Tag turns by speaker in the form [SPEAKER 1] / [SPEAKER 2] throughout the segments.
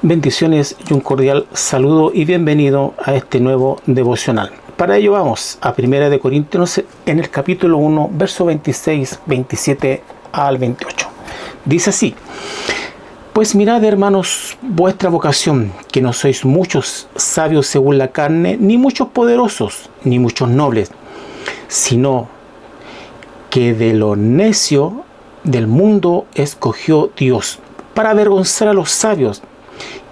[SPEAKER 1] Bendiciones y un cordial saludo y bienvenido a este nuevo devocional. Para ello vamos a 1 Corintios en el capítulo 1, verso 26, 27 al 28. Dice así: Pues mirad, hermanos, vuestra vocación, que no sois muchos sabios según la carne, ni muchos poderosos, ni muchos nobles, sino que de lo necio del mundo escogió Dios para avergonzar a los sabios,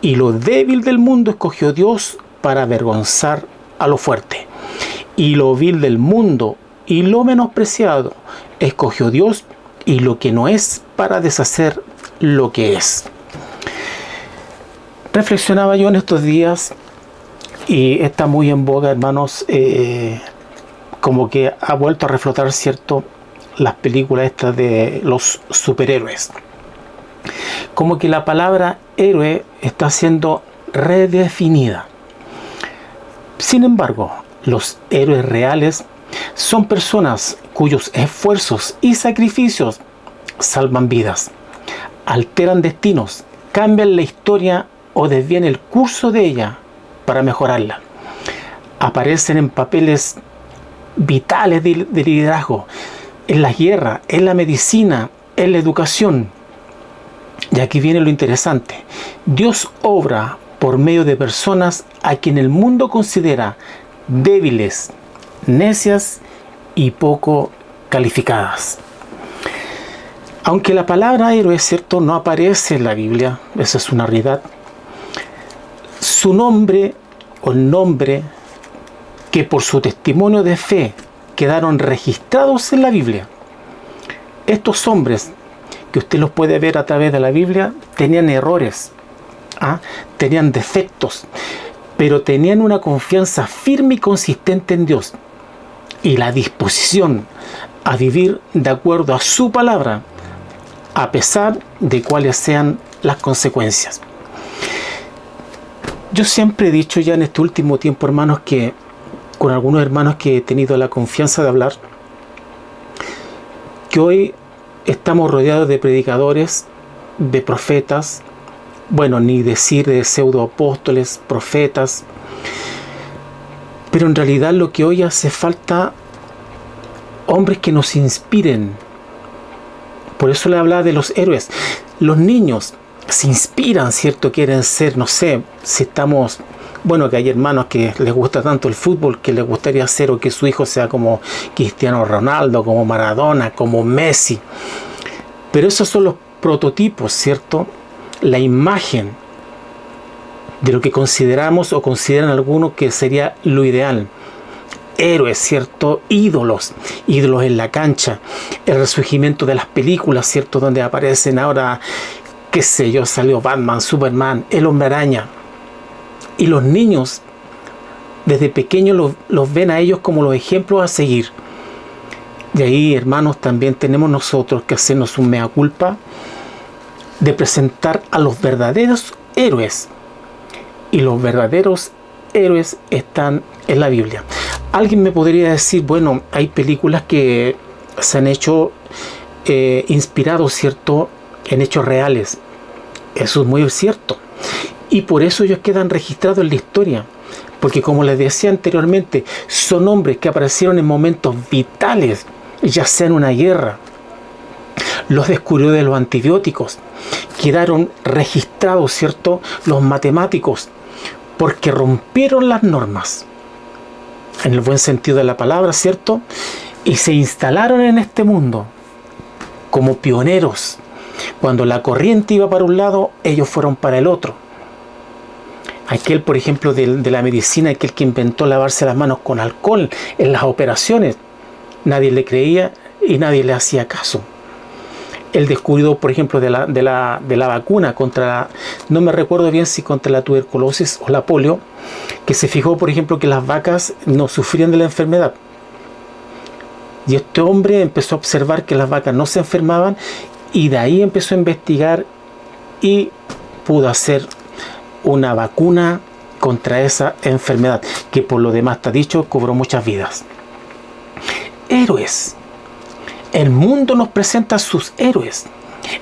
[SPEAKER 1] y lo débil del mundo escogió Dios para avergonzar a lo fuerte. Y lo vil del mundo y lo menospreciado escogió Dios, y lo que no es, para deshacer lo que es. Reflexionaba yo en estos días, y está muy en boga, hermanos, como que ha vuelto a reflotar, ¿cierto?, las películas estas de los superhéroes. Como que la palabra héroe está siendo redefinida. Sin embargo, los héroes reales son personas cuyos esfuerzos y sacrificios salvan vidas, alteran destinos, cambian la historia o desvían el curso de ella para mejorarla. Aparecen en papeles vitales de liderazgo, en la guerra, en la medicina, en la educación. Y aquí viene lo interesante: Dios obra por medio de personas a quien el mundo considera débiles, necias y poco calificadas. Aunque la palabra héroe, ¿cierto?, no aparece en la Biblia, esa es una realidad, su nombre o el nombre que por su testimonio de fe quedaron registrados en la Biblia. Estos hombres, que usted los puede ver a través de la Biblia, tenían errores, tenían defectos, pero tenían una confianza firme y consistente en Dios y la disposición a vivir de acuerdo a su palabra, a pesar de cuáles sean las consecuencias. Yo siempre he dicho ya en este último tiempo, hermanos, que con algunos hermanos que he tenido la confianza de hablar, que hoy estamos rodeados de predicadores, de profetas, bueno, ni decir de pseudoapóstoles, profetas, pero en realidad lo que hoy hace falta, hombres que nos inspiren. Por eso le hablaba de los héroes. Los niños se inspiran, ¿cierto? Quieren ser, no sé, si estamos... Bueno, que hay hermanos que les gusta tanto el fútbol que les gustaría ser, o que su hijo sea como Cristiano Ronaldo, como Maradona, como Messi. Pero esos son los prototipos, ¿cierto? La imagen de lo que consideramos o consideran algunos que sería lo ideal. Héroes, ¿cierto? Ídolos en la cancha. El resurgimiento de las películas, ¿cierto? Donde aparecen ahora, qué sé yo, salió Batman, Superman, el Hombre Araña. Y los niños desde pequeños los ven a ellos como los ejemplos a seguir. Y ahí, hermanos, también tenemos nosotros que hacernos un mea culpa de presentar a los verdaderos héroes. Y los verdaderos héroes están en la Biblia. Alguien me podría decir, bueno, hay películas que se han hecho inspirados, ¿cierto?, en hechos reales. Eso es muy cierto. Y por eso ellos quedan registrados en la historia. Porque, como les decía anteriormente, son hombres que aparecieron en momentos vitales, ya sea en una guerra. Los descubrió de los antibióticos. Quedaron registrados, ¿cierto?, los matemáticos, porque rompieron las normas, en el buen sentido de la palabra, ¿cierto?, y se instalaron en este mundo como pioneros. Cuando la corriente iba para un lado, ellos fueron para el otro. Aquel, por ejemplo, de la medicina, aquel que inventó lavarse las manos con alcohol en las operaciones, nadie le creía y nadie le hacía caso. El descubridor, por ejemplo, de la vacuna contra, no me recuerdo bien si contra la tuberculosis o la polio, que se fijó, por ejemplo, que las vacas no sufrían de la enfermedad. Y este hombre empezó a observar que las vacas no se enfermaban, y de ahí empezó a investigar y pudo hacer una vacuna contra esa enfermedad, que por lo demás está dicho, cobró muchas vidas. Héroes. El mundo nos presenta sus héroes.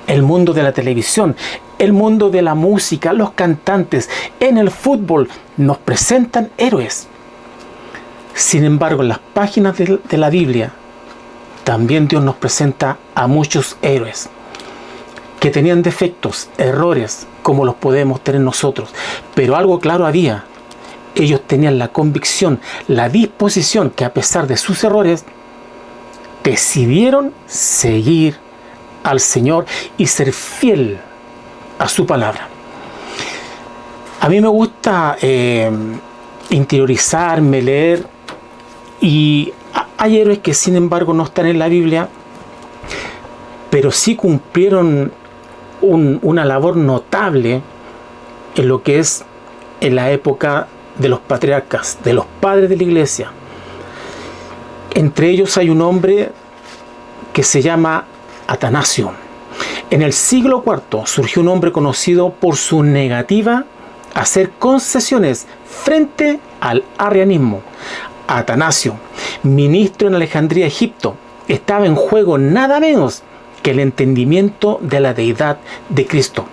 [SPEAKER 1] El mundo de la televisión, el mundo de la música, los cantantes, en el fútbol, nos presentan héroes. Sin embargo, en las páginas de la Biblia, también Dios nos presenta a muchos héroes que tenían defectos, errores, como los podemos tener nosotros. Pero algo claro había. Ellos tenían la convicción, la disposición que a pesar de sus errores, decidieron seguir al Señor y ser fiel a su palabra. A mí me gusta interiorizarme, leer, y hay héroes que sin embargo no están en la Biblia, pero sí cumplieron una labor notable en lo que es en la época de los patriarcas, de los padres de la iglesia. Entre ellos hay un hombre que se llama Atanasio. En el siglo IV surgió un hombre conocido por su negativa a hacer concesiones frente al arrianismo. Atanasio, ministro en Alejandría, Egipto, estaba en juego nada menos que el entendimiento de la deidad de Cristo.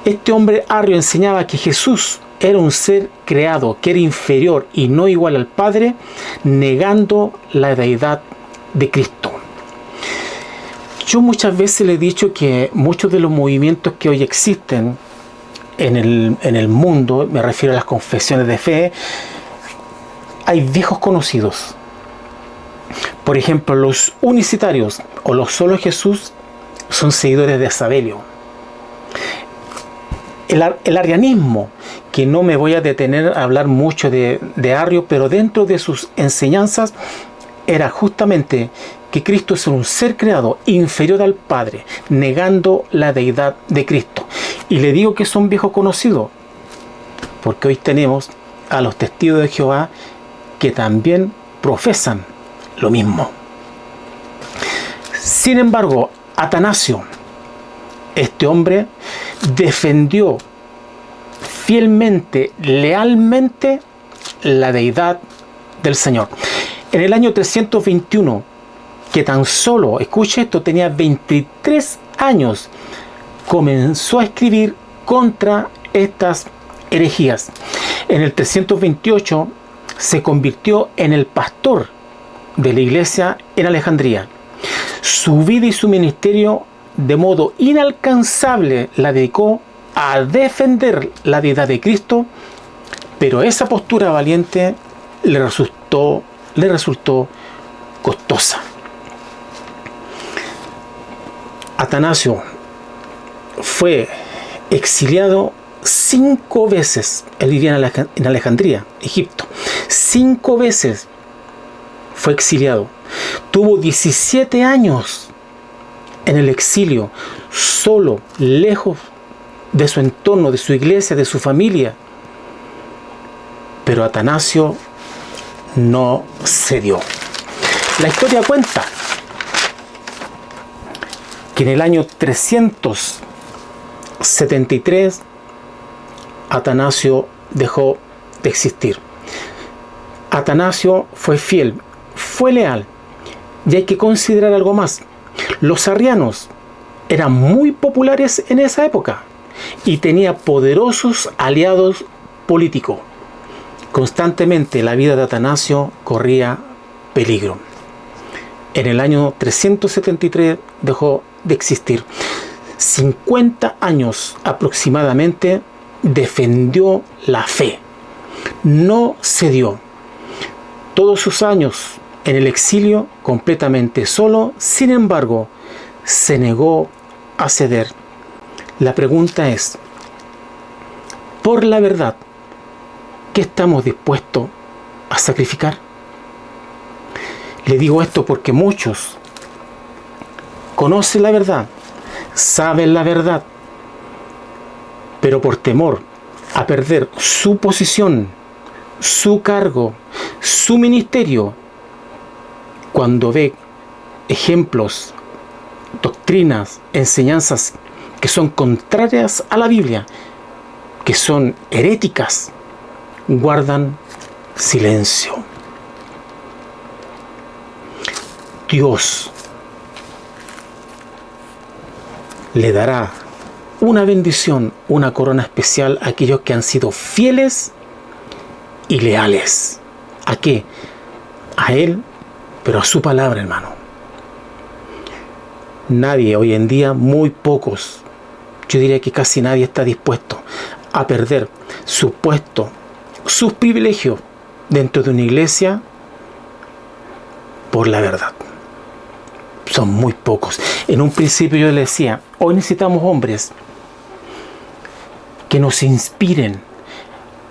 [SPEAKER 1] Este hombre arrio enseñaba que Jesús era un ser creado, que era inferior y no igual al Padre, negando la deidad de Cristo. Yo muchas veces le he dicho que muchos de los movimientos que hoy existen en el mundo, me refiero a las confesiones de fe, hay viejos conocidos. Por ejemplo, los unicitarios o los solo Jesús son seguidores de Sabelio. El arrianismo, que no me voy a detener a hablar mucho de Arrio, pero dentro de sus enseñanzas era justamente que Cristo es un ser creado inferior al Padre, negando la deidad de Cristo. Y le digo que son viejos conocidos, porque hoy tenemos a los testigos de Jehová que también profesan lo mismo. Sin embargo, Atanasio, este hombre, defendió fielmente, lealmente, la deidad del Señor. En el año 321, que tan solo, escuche esto, tenía 23 años, comenzó a escribir contra estas herejías. En el 328 se convirtió en el pastor de la iglesia en Alejandría. Su vida y su ministerio de modo inalcanzable la dedicó a defender la deidad de Cristo, pero esa postura valiente le resultó costosa. Atanasio fue exiliado 5 veces. Él vivía en Alejandría, Egipto. 5 veces fue exiliado. Tuvo 17 años en el exilio, solo, lejos de su entorno, de su iglesia, de su familia. Pero Atanasio no cedió. La historia cuenta que en el año 373 Atanasio dejó de existir. Atanasio fue fiel, fue leal, y hay que considerar algo más. Los arrianos eran muy populares en esa época y tenía poderosos aliados políticos. Constantemente la vida de Atanasio corría peligro. En el año 373 dejó de existir. 50 años aproximadamente defendió la fe. No cedió. Todos sus años en el exilio completamente solo, sin embargo, se negó a ceder. La pregunta es, por la verdad, ¿qué estamos dispuestos a sacrificar? Le digo esto porque muchos conocen la verdad, saben la verdad, pero por temor a perder su posición, su cargo, su ministerio, cuando ve ejemplos, doctrinas, enseñanzas que son contrarias a la Biblia, que son heréticas, guardan silencio. Dios le dará una bendición, una corona especial a aquellos que han sido fieles y leales. ¿A qué? A Él, pero a su palabra, hermano. Nadie hoy en día, muy pocos, yo diría que casi nadie está dispuesto a perder su puesto, sus privilegios dentro de una iglesia por la verdad. Son muy pocos. En un principio yo le decía, hoy necesitamos hombres que nos inspiren,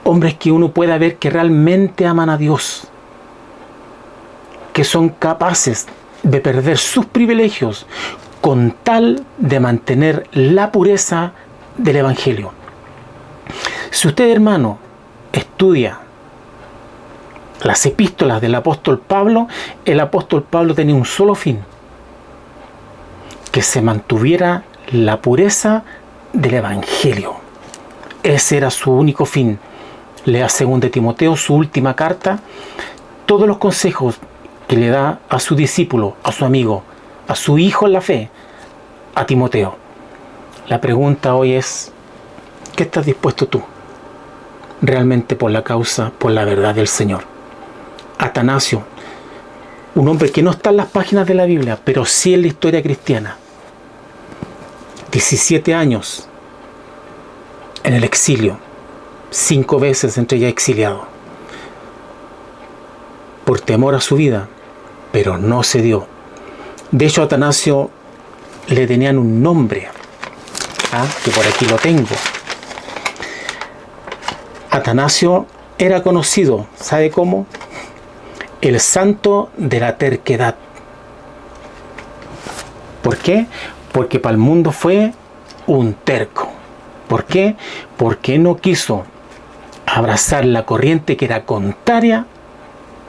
[SPEAKER 1] hombres que uno pueda ver que realmente aman a Dios, que son capaces de perder sus privilegios con tal de mantener la pureza del Evangelio. Si usted, hermano, estudia las epístolas del apóstol Pablo, el apóstol Pablo tenía un solo fin: que se mantuviera la pureza del Evangelio. Ese era su único fin. Lea 2 Timoteo, su última carta, todos los consejos que le da a su discípulo, a su amigo, a su hijo en la fe, a Timoteo. La pregunta hoy es, ¿qué estás dispuesto tú realmente por la causa, por la verdad del Señor? Atanasio, un hombre que no está en las páginas de la Biblia, pero sí en la historia cristiana. 17 años en el exilio, 5 veces entre ya exiliado, por temor a su vida, pero no se dio. De hecho, a Atanasio le tenían un nombre, que por aquí lo tengo. Atanasio era conocido, ¿sabe cómo? El santo de la terquedad. ¿Por qué? Porque para el mundo fue un terco. ¿Por qué? Porque no quiso abrazar la corriente que era contraria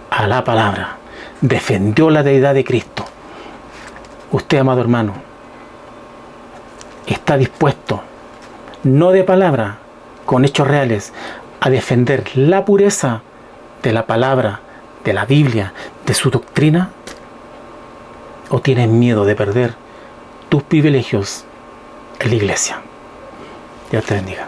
[SPEAKER 1] a la palabra. Defendió la deidad de Cristo. Usted, amado hermano, está dispuesto, no de palabra, con hechos reales, a defender la pureza de la palabra, de la Biblia, de su doctrina? ¿O tienes miedo de perder tus privilegios en la iglesia? Dios te bendiga.